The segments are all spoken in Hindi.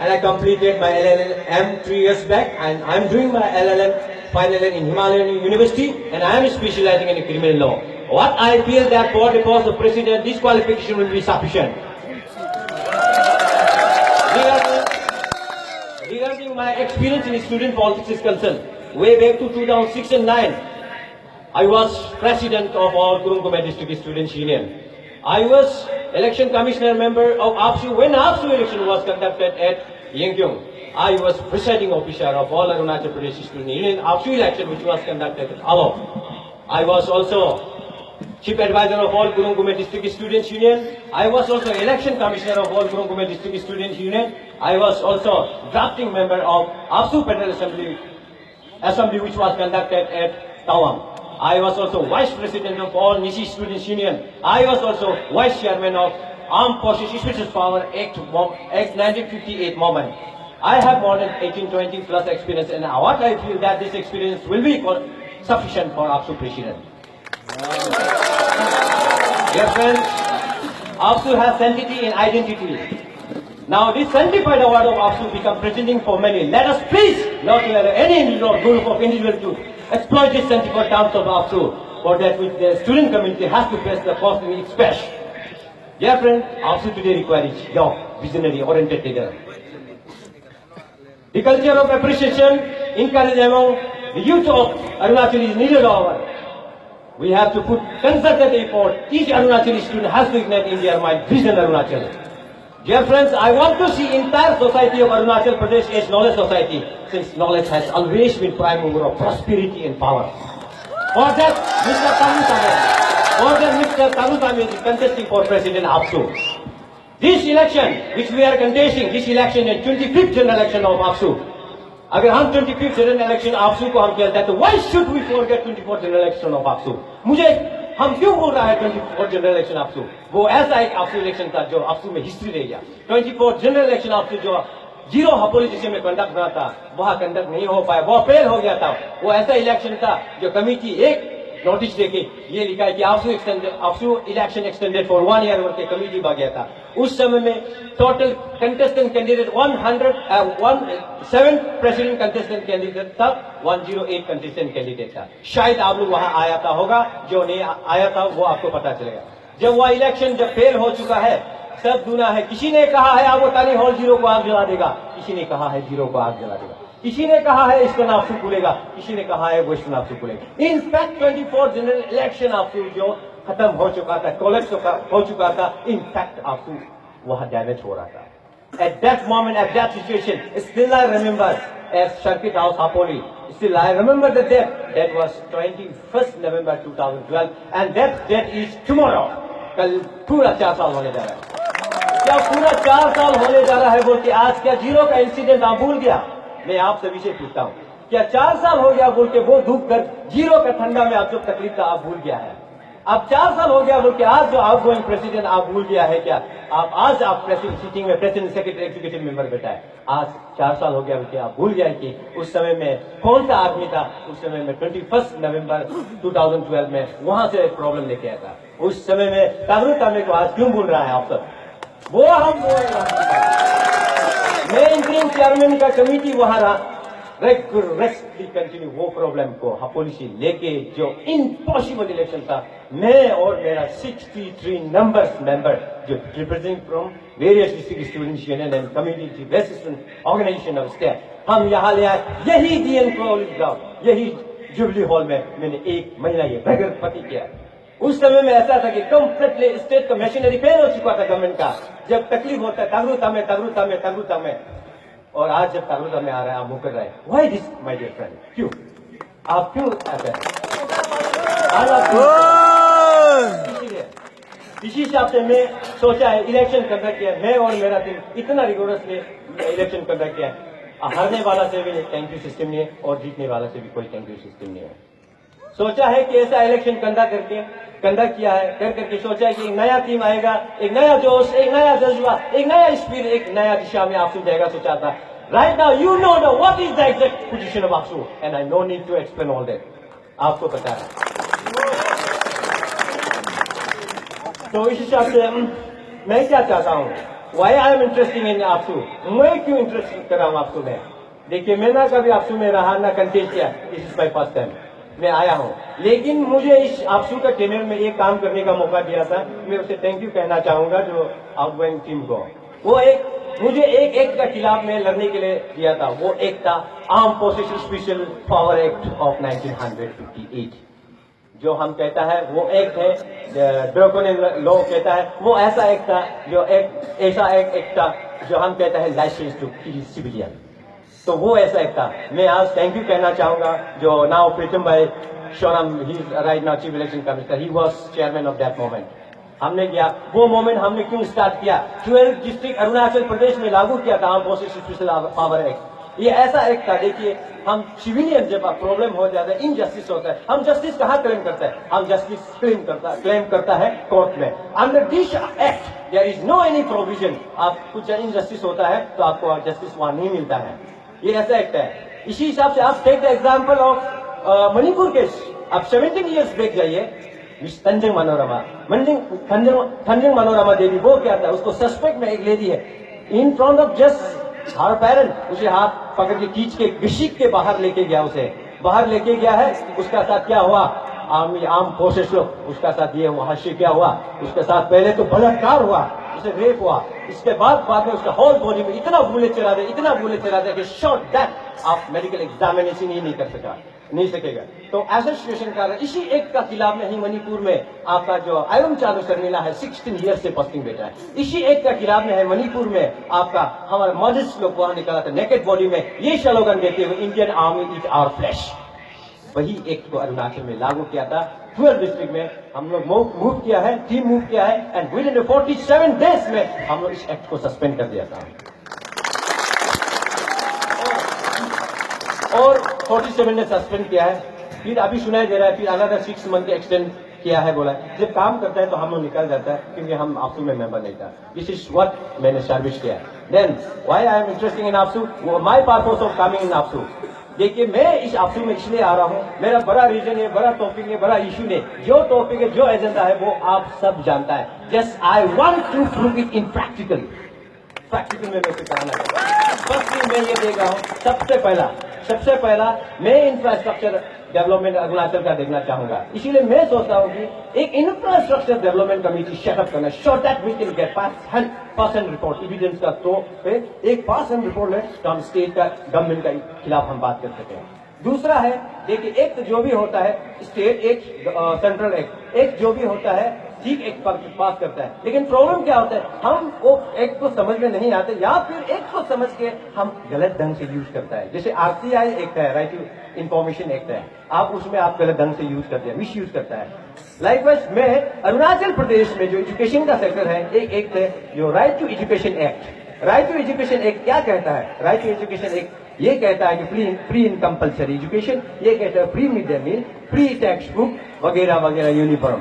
and I completed my LLM 3 years back, and I'm doing my LLM final in Himalayan University, and I am specializing in criminal law. What I feel that for the post of president, this qualification will be sufficient. Regarding my experience in student politics is concerned, way back to 2006 and 9, I was president of our Kurung Kumai District Students Union. I was election commissioner member of APSU when APSU election was conducted at Yingkyong. I was presiding officer of all Arunachal Pradesh Student Union APSU election which was conducted at Alo. I was also chief advisor of all Kurung Kumai District Students Union. I was also election commissioner of all Kurung Kumai District Students Union. I was also drafting member of APSU Federal Assembly which was conducted at Tawang. I was also vice president of all Nishi Students Union. I was also vice chairman of Armed Forces Special Power Act 1958 movement. I have more than 18-20 plus experience, and what I feel that this experience will be sufficient for APSU president. Dear friends, APSU has sanctity in identity. Now this sanctified award of APSU become presenting for many. Let us please not let any individual group of individuals to exploit this sanctified terms of APSU, for that which the student community has to face the cost in its best. Dear friend, APSU today requires young, visionary, oriented leader. The culture of appreciation encouraged among the youth of Arunachal is needed over. We have to put concerted effort. Each Arunachali student has to ignite in their mind vision Arunachal. Dear friends, I want to see entire society of Arunachal Pradesh as knowledge society, since knowledge has always been prime mover of prosperity and power. For that, Mr. Tarutami is contesting for President APSU. This election, which we are contesting, this election is 25th general election of APSU. अगर हम 25th जनरल इलेक्शन APSU को हम कहते हैं तो why should we forget 24th general election of APSU? मुझे हम क्यों बोल रहा है 24th जनरल इलेक्शन APSU? वो ऐसा एक APSU इलेक्शन था जो APSU में हिस्ट्री रह गया. 24th जनरल इलेक्शन APSU जो जीरो हापोलिटिशियन में कंडक्ट हुआ था, वहाँ कंडक्ट नहीं हो पाया, वो फेल हो गया था. वो ऐसा इलेक्शन था जो कमिटी एक नोटिस देके ये लिखा है कि APSU election extended for 1 year करके कमिटी बन गया था. उस समय में total contestant candidate 7 president contestant candidate था, 108 कंटेस्टेंट कैंडिडेट था. शायद आप लोग वहां आया था होगा, जो नहीं आया था वो आपको पता चलेगा. जब वह इलेक्शन जब फेल हो चुका है, सब दुना है. किसी ने कहा है आप वो टानी हॉल 0 को आग जला देगा, किसी ने कहा है 0 को आग जला देगा, किसी ने कहा है ईस्टर्न APSU खुलेगा, किसी ने कहा है वेस्टर्न APSU खुलेगा. इनफैक्ट 24 जनरल इलेक्शन APSU जो खत्म हो चुका था, कोलैप्स हो चुका था, इनफैक्ट APSU वहां डैमेज हो रहा था. At that moment, at that situation, still I remember as Circuit House Hapoli. Still I remember the date. That was 21st November 2012, and that date is tomorrow. कल पूरा 4 साल होने जा रहा है. क्या पूरा 4 साल होने जा रहा है बोल के आज क्या 0 का इंसिडेंट आप भूल गया? मैं आप सभी से पूछता हूँ, क्या 4 साल हो गया बोल के वो धूप कर 0 का ठंडा में आप जो तकलीफ था आप भूल गया है? अब 4 साल हो गया बोल के आज जो आउट गोइंग प्रेसिडेंट आप भूल गया है क्या? आज आप प्रेसिडेंट सीटिंग में प्रेसिडेंट सेक्रेटरी एग्जीक्यूटिव मेंबर बैठा है. आज 4 साल हो गया बोल के आप भूल गया कि उस समय में कौन सा आदमी था? उस समय में 21 नवंबर 2012 में वहां से एक प्रॉब्लम लेके आया था. उस समय में तामे को आज क्यों भूल रहा है आप सब? वो हम बोल रहे हैं. मैं इंटरिम चेयरमैन का कमिटी वहां रहा, रेगुलरली कंटिन्यू वो प्रॉब्लम को पॉलिसी लेके जो इम्पॉसिबल इलेक्शन था, मैं और मेरा 63 मेंबर जो represent from various district students union and community based organisation of state, हम यहाँ ले आए. यही DN कॉलेज ग्राउंड, यही जुबली हॉल में मैंने 1 महीना ये प्रगति किया. उस समय में ऐसा था कि कंप्लीटली स्टेट का मशीनरी फेल हो चुका था गवर्नमेंट का. जब तकलीफ होता है तगरू में, और आज जब तागुता में आ रहा है आप मुकर रहे हैं. Why this my dear friend? क्यों आप क्यों ऐसे हैं? इसी हिसाब से मैं सोचा है इलेक्शन कंडक्ट किया. मैं और मेरा टीम इतना रिगोरसली इलेक्शन कंडक्ट किया है. हारने वाला से भी थैंक यू सिस्टम नहीं है और जीतने वाला से भी कोई थैंक यू सिस्टम नहीं है. सोचा है कि ऐसा इलेक्शन कंडक्ट किया है, करके सोचा है कि एक नया टीम आएगा, एक नया जोश, एक नया जज्बा, एक नया स्पीड, एक नया दिशा में APSU जाएगा. सोचा था. Right now you know the what is the exact position of APSU and I know need to explain all that. आपको पता है. तो इस हिसाब से मैं क्या चाहता हूं why I am interesting in आपसू, मैं क्यों इंटरेस्ट कर रहा हूँ आपसू में? देखिए, मैं ना कभी आपसू में रहा ना कंटेस्ट किया, this is my first time मैं आया हूँ, लेकिन मुझे इस आपसू का टेनर में एक काम करने का मौका दिया था। मैं उसे थैंक यू कहना चाहूंगा, जो आउटगोइंग टीम को। वो मुझे एक एक्ट का खिलाफ में लड़ने के लिए दिया था। वो एक्ट था arm forces special power act of 1958, जो हम कहता है वो एक्ट है, ड्रैकोनियन लॉ कहता है, वो ऐसा एक्ट था जो ऐसा एक्ट था जो हम कहता है लाइसेंस टू किल सिविलियन। तो वो ऐसा एक था। मैं आज थैंक यू कहना चाहूंगा जो नाउ प्रीतम भाई शोनम, he is right now chief election commissioner, he was chairman of that moment. हमने किया वो मोमेंट, हमने क्यों स्टार्ट किया? 12 डिस्ट्रिक्ट अरुणाचल प्रदेश में लागू किया था arm forces special power act. ये ऐसा एक्ट था, देखिए हम सिविलियन जब प्रॉब्लम हो जाता है, इनजस्टिस होता है, हम जस्टिस कहाँ क्लेम करते हैं? हम जस्टिस क्लेम करता है कोर्ट में। Under this act there is no any provision, आप कुछ इनजस्टिस होता है तो आपको जस्टिस वहां नहीं मिलता है। ये ऐसा एक्ट है। इसी हिसाब से आप take the example of Manipur case. आप 17 ईयर्स बैक जाइए, मिस तंजंग मनोरमा देवी, वो क्या था? उसको सस्पेक्ट में एक लेडी है, in front of just her parent, उसे हाथ पकड़ के खींच के घसीट के बाहर लेके गया, उसे बाहर लेके गया है। उसका साथ क्या हुआ? आर्म फोर्सेस लोग उसका साथ ये हादसे क्या हुआ? उसके साथ पहले तो बलात्कार हुआ, उसे रेप हुआ, इसके बाद में उसका होल बॉडी में इतना बुलेट चला दे कि शॉर्ट डेथ आप मेडिकल एग्जामिनेशन ही नहीं सकेगा। तो ऐसा सिचुएशन का इसी एक का खिलाफ में ही मणिपुर में आपका जो आयरन चालू शर्मिला है 16 ईयर से पोस्टिंग बेटा है, इसी एक का खिलाफ में है मणिपुर में आपका हमारे मॉडल्स लोग वहां निकला था नेकेड बॉडी में ये स्लोगन देते हुए, Indian army is our flash. वही एक्ट को अरुणाचल में लागू किया था। 12 डिस्ट्रिक्ट में हम लोग मूव किया है, टीम मूव किया है, एंड विद इन 47 डेज में हम लोग इस एक्ट को सस्पेंड कर दिया था। और 47 ने सस्पेंड किया है, फिर अभी सुनाई दे रहा है फिर अनदर 6 मंथ एक्सटेंड किया है, बोला है। जब काम करता है तो हम लोग निकल जाता है, क्योंकि हम आपसू में मेंबर नहीं था। दिस इज व्हाट मैंने सर्विस किया। Then why I am interesting in आपसू, my purpose of coming in आपसू। देखिए, मैं इस आपसू में इसलिए आ रहा हूं, मेरा बड़ा रीजन है, बड़ा टॉपिक है, बड़ा इशू है। जो टॉपिक है, जो एजेंडा है, वो आप सब जानता है। Just I want to prove it in practical में मैं सिखाना है। बस मैं ये देख रहा हूँ, सबसे पहला मैं इंफ्रास्ट्रक्चर डेवलपमेंट अरुणाचल का देखना चाहूंगा। इसीलिए मैं सोचता हूँ कि एक इंफ्रास्ट्रक्चर डेवलपमेंट कमेटी सेटअप करना, so that we can get 100% report evidence का तो पे एक 100% रिपोर्ट में हम स्टेट का गवर्नमेंट के खिलाफ हम बात कर सकते हैं। दूसरा है, देखिए, एक तो जो भी होता है स्टेट एक सेंट्रल एक जो भी होता है ठीक एक पास करता है, लेकिन प्रॉब्लम क्या होता है, हम वो एक को समझ में नहीं आते, या फिर एक को समझ के हम गलत ढंग से यूज करता है। जैसे आरटीआई एक्ट है, राइट टू इंफॉर्मेशन एक्ट है, आप उसमें आप गलत ढंग से यूज करते हैं, मिस यूज करता है। लाइकवाइज में अरुणाचल प्रदेश में जो एजुकेशन का सेक्टर है, एक एक्ट है जो right to education act. Right to education act क्या कहता है? राइट टू एजुकेशन एक्ट ये कहता है कि फ्री इन कंपल्सरी एजुकेशन, ये कहता है free mid day meal, free text book वगैरह वगैरह, यूनिफॉर्म।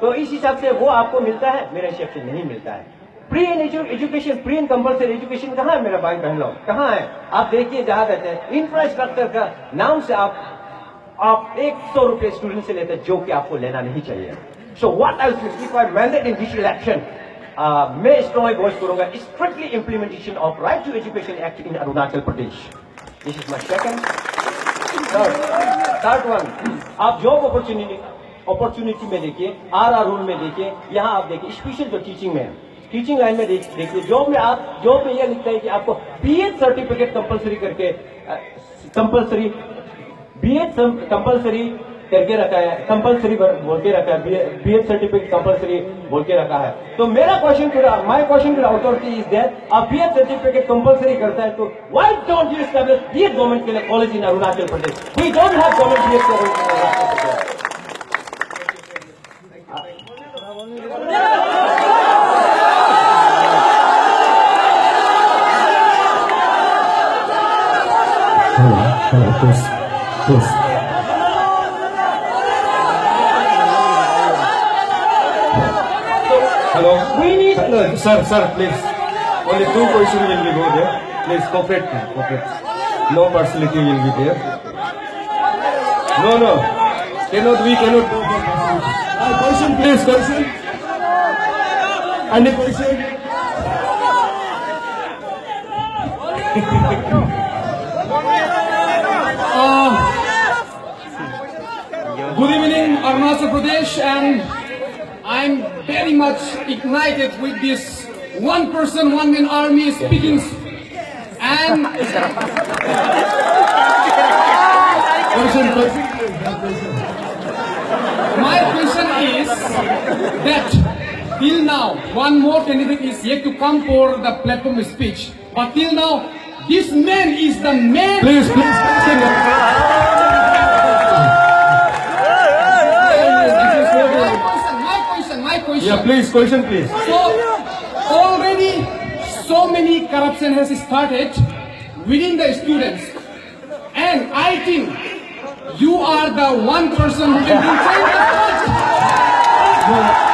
तो इस हिसाब से वो आपको मिलता है, मेरे हिसाब से नहीं मिलता है। Free in education, free in compulsory education कहाँ है मेरा भाई बहन लोग, कहाँ है? आप देखिए जहां रहते हैं, इंफ्रास्ट्रक्चर का नाम से आप 100 रुपए स्टूडेंट से लेते हैं, जो कि आपको लेना नहीं चाहिए। So what I will if I mandate in this election, मैं स्ट्रॉन्गली घोषित करूंगा strictly implementation of right to education act in Arunachal Pradesh. This is my second. Third one, आप जॉब अपॉर्चुनिटी में देखिए, आर रूल में देखिए, यहाँ आप देखिए स्पेशल जो टीचिंग में है, टीचिंग लाइन में देखिए, जॉब में यह लिखता है कि आपको बीएड सर्टिफिकेट कंपलसरी करके बीएड कंपलसरी करके रखा है, कंपलसरी बोल के रखा है, बीएड सर्टिफिकेट कंपलसरी बोल के रखा है। तो मेरा question my question to authority is that, आप बीएड सर्टिफिकेट कंपलसरी करता है तो why don't you establish BEd government के लिए college in Arunachal Pradesh? We don't have government BEd college in Arunachal Pradesh. Please. Hello. Sir, please. Only 2 questions will be go there. Please cooperate. No partiality will be there. No. We cannot do that. Question, please. Question. Any question? Good evening, Arunachal Pradesh, and I'm very much ignited with this one person, one man army speaking. And my question is that till now, one more candidate is yet to come for the platform speech. But till now, this man is the man. Please. My question. Yeah, please, question, please. So already so many corruption has started within the students, and I think you are the one person who can change that.